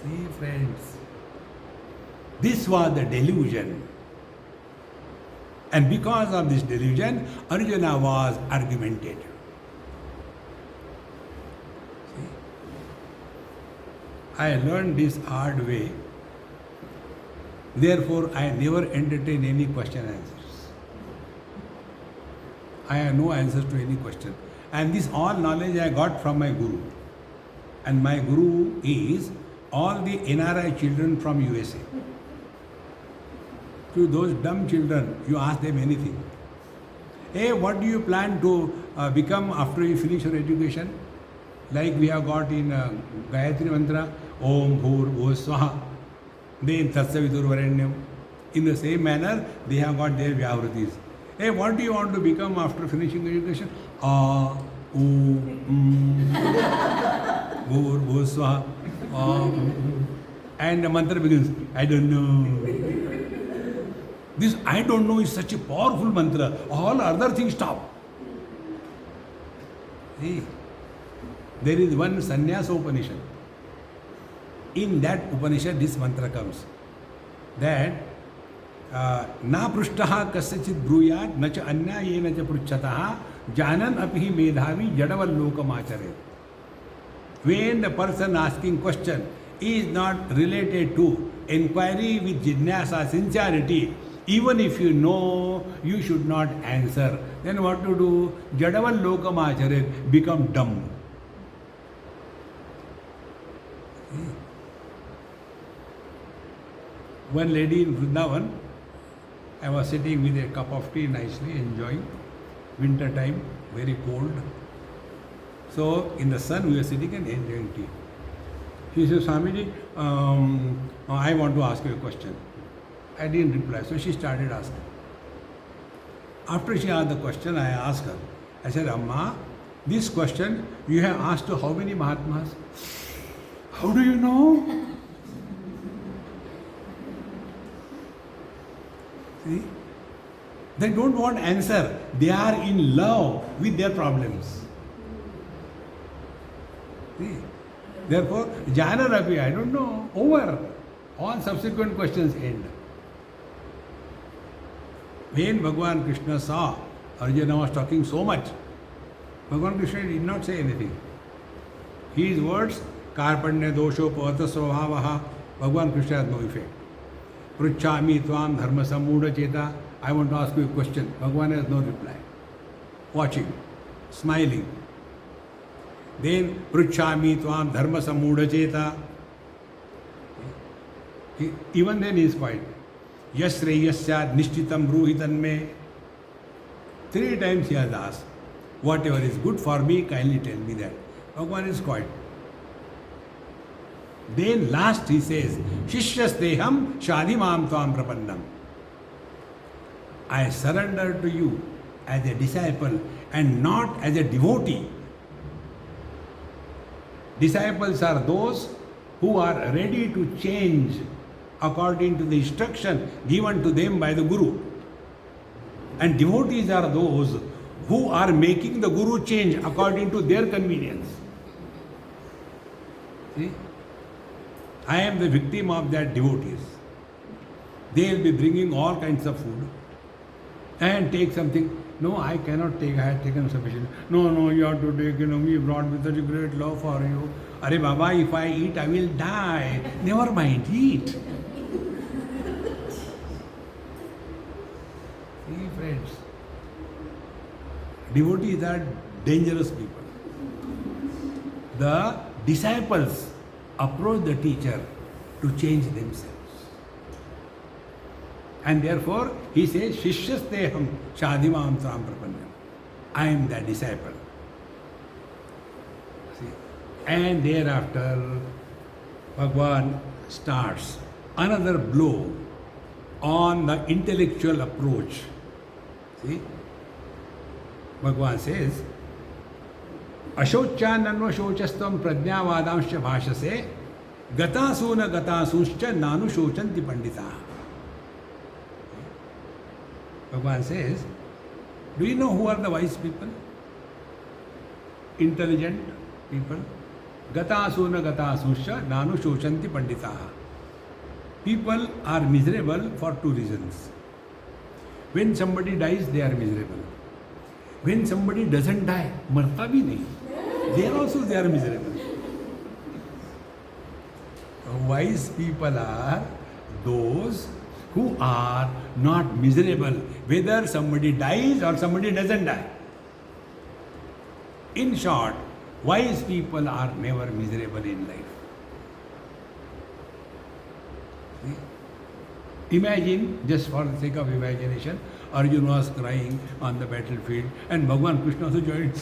See friends, this was the delusion. And because of this delusion, Arjuna was argumentative. See? I learned this hard way. Therefore, I never entertain any question answers. I have no answers to any question. And this all knowledge I got from my Guru. And my Guru is all the NRI children from USA. To those dumb children, you ask them anything. Hey, what do you plan to become after you finish your education? Like we have got in Gayatri Mantra, Om Bhur Bhuv Swaha, then Tatsavitur Varenyam. In the same manner, they have got their Vyavritis. Hey, what do you want to become after finishing education? Bhur Bhuv Swaha. And the mantra begins, I don't know. This I don't know is such a powerful mantra. All other things stop. See, there is one Sannyasa Upanishad. In that Upanishad, this mantra comes. That na prushtaha kasyachit bruyat na cha anyayena cha pruchataha janan apihi medhavi jadavallokam acharet. When the person asking question is not related to inquiry with jignasa, sincerity, even if you know, you should not answer. Then what to do? Jadaval lokam acharet, become dumb. One lady in Vrindavan, I was sitting with a cup of tea nicely, enjoying. Winter time, very cold. So in the sun we were sitting and enjoying tea. She said, Swamiji, I want to ask you a question. I didn't reply, so she started asking. After she asked the question, I asked her. I said, Amma, this question you have asked to how many Mahatmas? How do you know? See? They don't want answer. They are in love with their problems. See? Therefore, Jana Rabi, I don't know, over. All subsequent questions end. When Bhagavan Krishna saw Arjuna was talking so much, Bhagavan Krishna did not say anything. His words, Karpanya dosho pavata svabhavaha, Bhagavan Krishna has no effect. Pruchhami tvam dharma sammuda cheta. I want to ask you a question. Bhagavan has no reply. Watching, smiling. Then, Pruchhami tvam dharma sammuda cheta. Even then he is quiet. Yas sreyasyad nishchitam bruhitan me. 3 times he has asked. Whatever is good for me, kindly tell me that. Bhagavan is quiet. Then last he says, Shishyasteham shadimam tvam prapannam. I surrender to you as a disciple and not as a devotee. Disciples are those who are ready to change according to the instruction given to them by the Guru. And devotees are those who are making the Guru change according to their convenience. See? I am the victim of that devotees. They will be bringing all kinds of food and take something. No, I cannot take, I have taken sufficient. No, you have to take, we brought with such a great love for you. Arey Baba, if I eat, I will die. Never mind, eat. See, friends, devotees are dangerous people. The disciples approach the teacher to change themselves. And therefore, he says, Shishyasteham shadimam tvam prapannam. I am the disciple. See? And thereafter, Bhagavan starts another blow on the intellectual approach. See? Bhagavan says, Ashochananvashochastvam prajnavadamscha bhashase gatasuna gatasuscha nanu shochanti pandita. Bhagavan says, do you know who are the wise people? Intelligent people. Gatasuna gatasuscha nanu shochanti pandita. People are miserable for 2 reasons. When somebody dies, they are miserable. When somebody doesn't die, marta bhi nahi. There also they are miserable. Wise people are those who are not miserable, whether somebody dies or somebody doesn't die. In short, wise people are never miserable in life. See? Imagine, just for the sake of imagination, Arjuna was crying on the battlefield and Bhagavan Krishna also joined.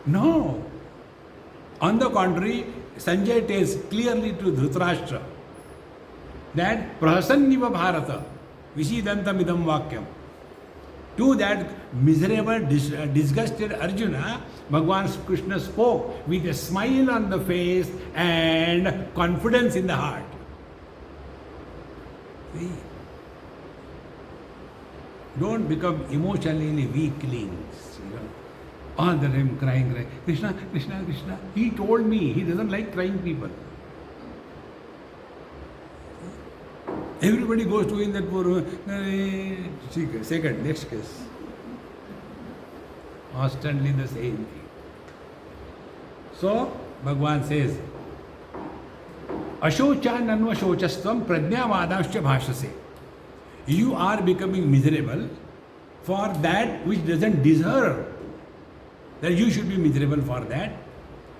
No. On the contrary, Sanjay tells clearly to Dhritarashtra that Prahasanniva Bharata Vishidantam idam vakyam. To that miserable, disgusted Arjuna, Bhagavan Krishna spoke with a smile on the face and confidence in the heart. See? Don't become emotionally weaklings. All the time crying. Krishna, Krishna, Krishna. He told me he doesn't like crying people. Everybody goes to in that poor. Second, next case. Constantly the same thing. So, Bhagavan says, Ashochananvashochastvam prajnavadamscha bhashase. You are becoming miserable for that which doesn't deserve. That you should be miserable for that.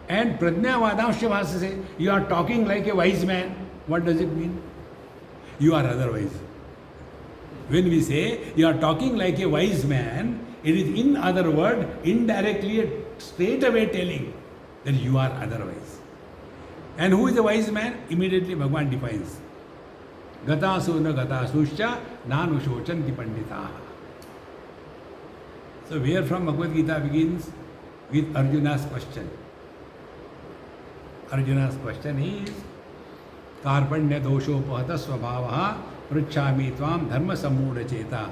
And prajnavadamscha bhashase. You are talking like a wise man. What does it mean? You are otherwise. When we say you are talking like a wise man, it is in other word indirectly straight away telling that you are otherwise. And who is a wise man? Immediately Bhagavan defines. Gatasuna gatasuscha nanu shochanti pandita. So where from Bhagavad Gita begins? With Arjuna's question. Arjuna's question is Karpanya dosho pahata svabhavaha pruchhami tvam dharma sammuda cheta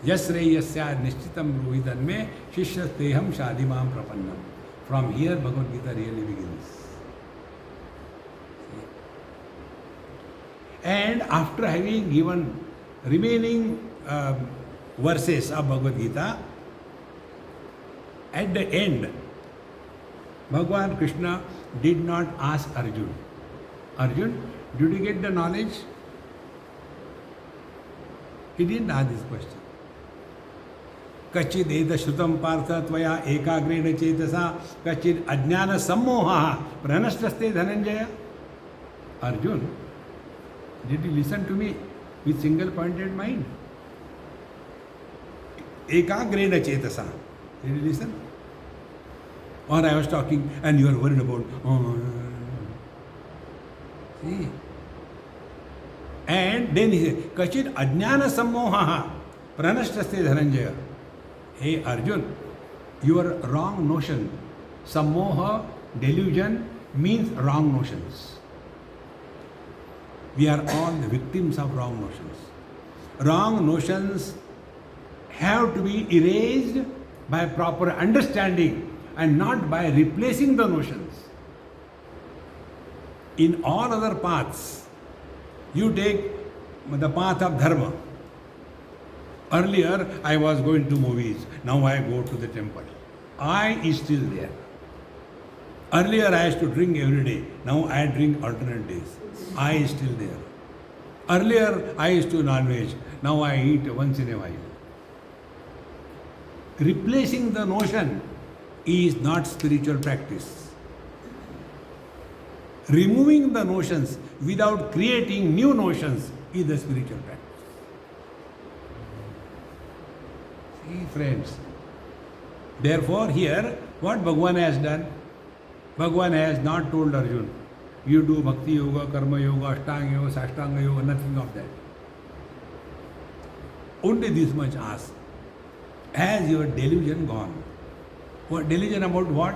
yasreyasya nishchitam bruhitan me shishyasteham shadimam prapannam. From here Bhagavad Gita really begins. And after having given remaining verses of Bhagavad Gita, At the end, Bhagavan Krishna did not ask Arjun, Arjun, did you get the knowledge? He didn't ask this question. Kachid eda shrutam partha tvaya ekagrena chetasa kachid ajnana sammoha pranashtaste dhananjaya. Arjun, did you listen to me with single pointed mind? Ekagrena chetasa. Did you listen? Or I was talking and you are worried about, see. And then he said, Kachid ajnana sammoha pranashtaste dhananjaya. Hey Arjun, your wrong notion, sammoha, delusion, means wrong notions. We are all the victims of wrong notions. Wrong notions have to be erased by proper understanding and not by replacing the notions. In all other paths, you take the path of dharma. Earlier, I was going to movies. Now I go to the temple. I is still there. Earlier, I used to drink every day. Now I drink alternate days. I is still there. Earlier, I used to non-veg. Now I eat once in a while. Replacing the notion is not spiritual practice. Removing the notions without creating new notions is the spiritual practice. See, friends. Therefore, here, what Bhagavan has done? Bhagavan has not told Arjun, you do Bhakti Yoga, Karma Yoga, Ashtanga Yoga, Sashtanga Yoga, nothing of that. Only this much asked. Has your delusion gone? What delusion about what?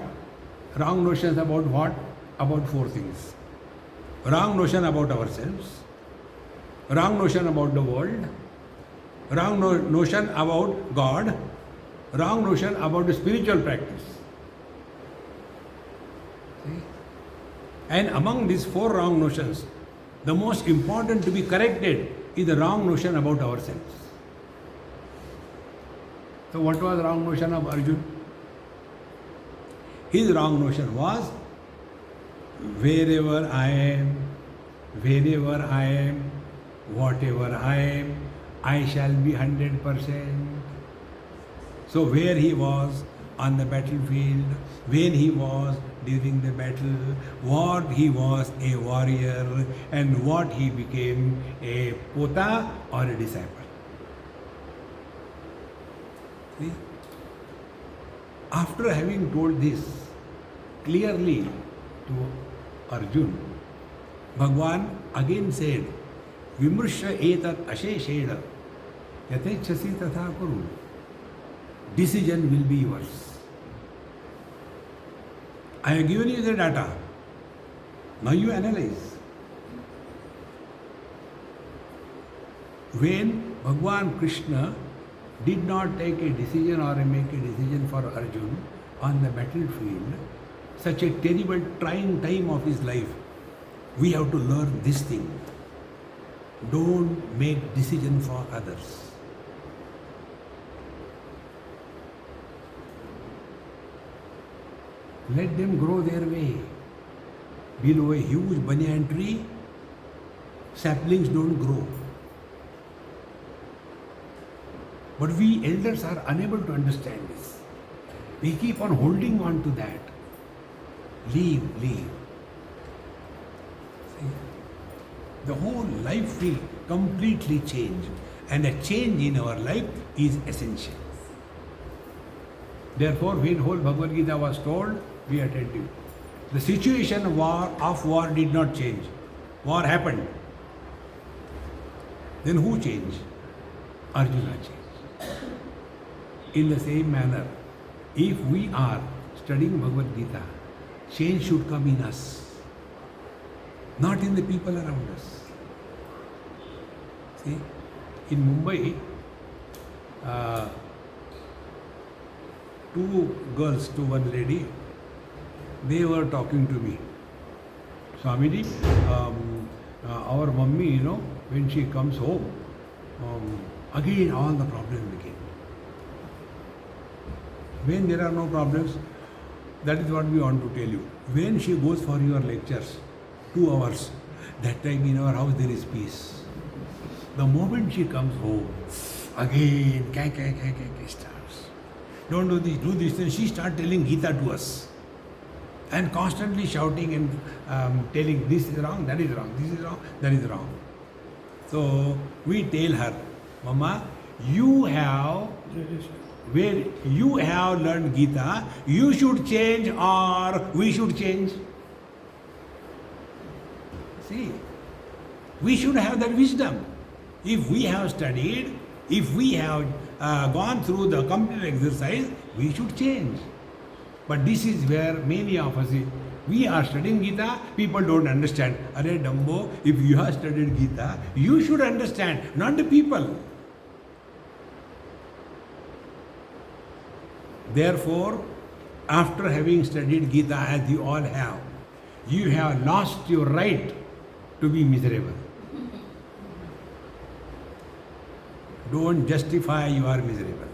Wrong notions about what? About four things. Wrong notion about ourselves, wrong notion about the world, wrong notion about God, wrong notion about the spiritual practice. See? And among these four wrong notions, the most important to be corrected is the wrong notion about ourselves. So what was the wrong notion of Arjun? His wrong notion was, wherever I am, wherever I am, whatever I am, I shall be 100%. So where he was on the battlefield, when he was during the battle, what he was a warrior and what he became a pota or a disciple. See? After having told this clearly to Arjun, Bhagavan again said, Vimrushya etat ashesheda yatechasi tatha kuru. Decision will be yours. I have given you the data. Now you analyze. When Bhagavan Krishna did not take a decision or make a decision for Arjun on the battlefield, such a terrible trying time of his life, we have to learn this thing. Don't make decision for others. Let them grow their way. Below a huge banyan tree, saplings don't grow. But we elders are unable to understand this. We keep on holding on to that. Leave. See? The whole life will completely change. And a change in our life is essential. Therefore, when whole Bhagavad Gita was told, be attentive. The situation of war did not change. War happened. Then who changed? Arjuna changed. In the same manner, if we are studying Bhagavad Gita, change should come in us, not in the people around us. See, in Mumbai, two girls to one lady, they were talking to me. Swamiji, our mummy, when she comes home, again all the problems begin. When there are no problems, that is what we want to tell you. When she goes for your lectures, 2 hours, that time in our house there is peace. The moment she comes home, again, starts. Don't do this. Then she starts telling Gita to us. And constantly shouting and telling this is wrong, that is wrong, this is wrong, that is wrong. So we tell her, Mama, where you have learned Gita, you should change or we should change. See, we should have that wisdom. If we have studied, if we have gone through the complete exercise, we should change. But this is where many of us, we are studying Gita, people don't understand. Are Dumbo, if you have studied Gita, you should understand, not the people. Therefore, after having studied Gita as you all have, you have lost your right to be miserable. Don't justify you are miserable.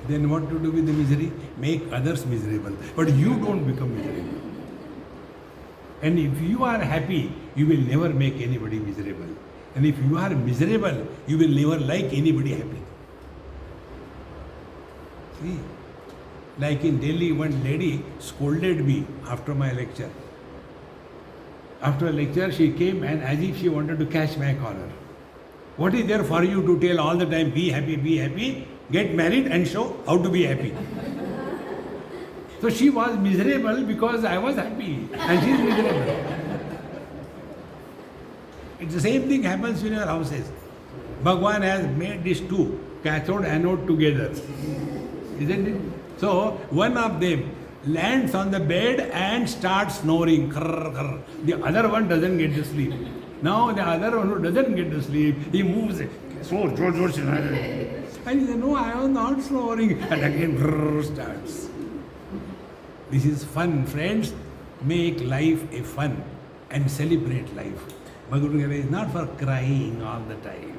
Then what to do with the misery? Make others miserable. But you don't become miserable. And if you are happy, you will never make anybody miserable. And if you are miserable, you will never like anybody happy. See, like in Delhi, one lady scolded me after my lecture. After a lecture, she came and as if she wanted to catch my collar. What is there for you to tell all the time, be happy, get married and show how to be happy? So she was miserable because I was happy and she is miserable. It's the same thing happens in your houses. Bhagwan has made these two, cathode and anode together. Isn't it? So one of them lands on the bed and starts snoring. The other one doesn't get to sleep. Now the other one who doesn't get to sleep, he moves it. And he says, no, I am not snoring. And again starts. This is fun, friends. Make life a fun and celebrate life. Bhagavad Gita is not for crying all the time.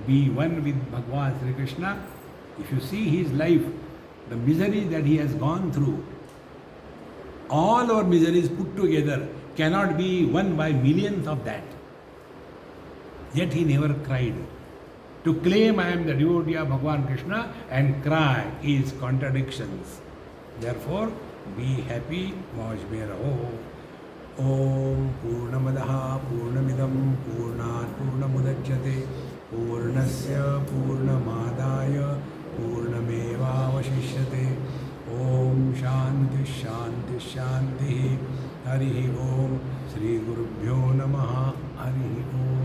Be one with Bhagwan Sri Krishna. If you see his life, the misery that he has gone through, all our miseries put together cannot be one by millions of that. Yet he never cried. To claim I am the devotee of Bhagwan Krishna and cry is contradictions. Therefore, be happy, mauj mein raho. Om Purnamadaha Purnamidam Purnat Purnamudachyate Purnasya Purnamadaya Purnamevavashishyate. Om Shanti Shanti Shanti. Hari Om. Shri Gurubhyo Namaha. Hari Om.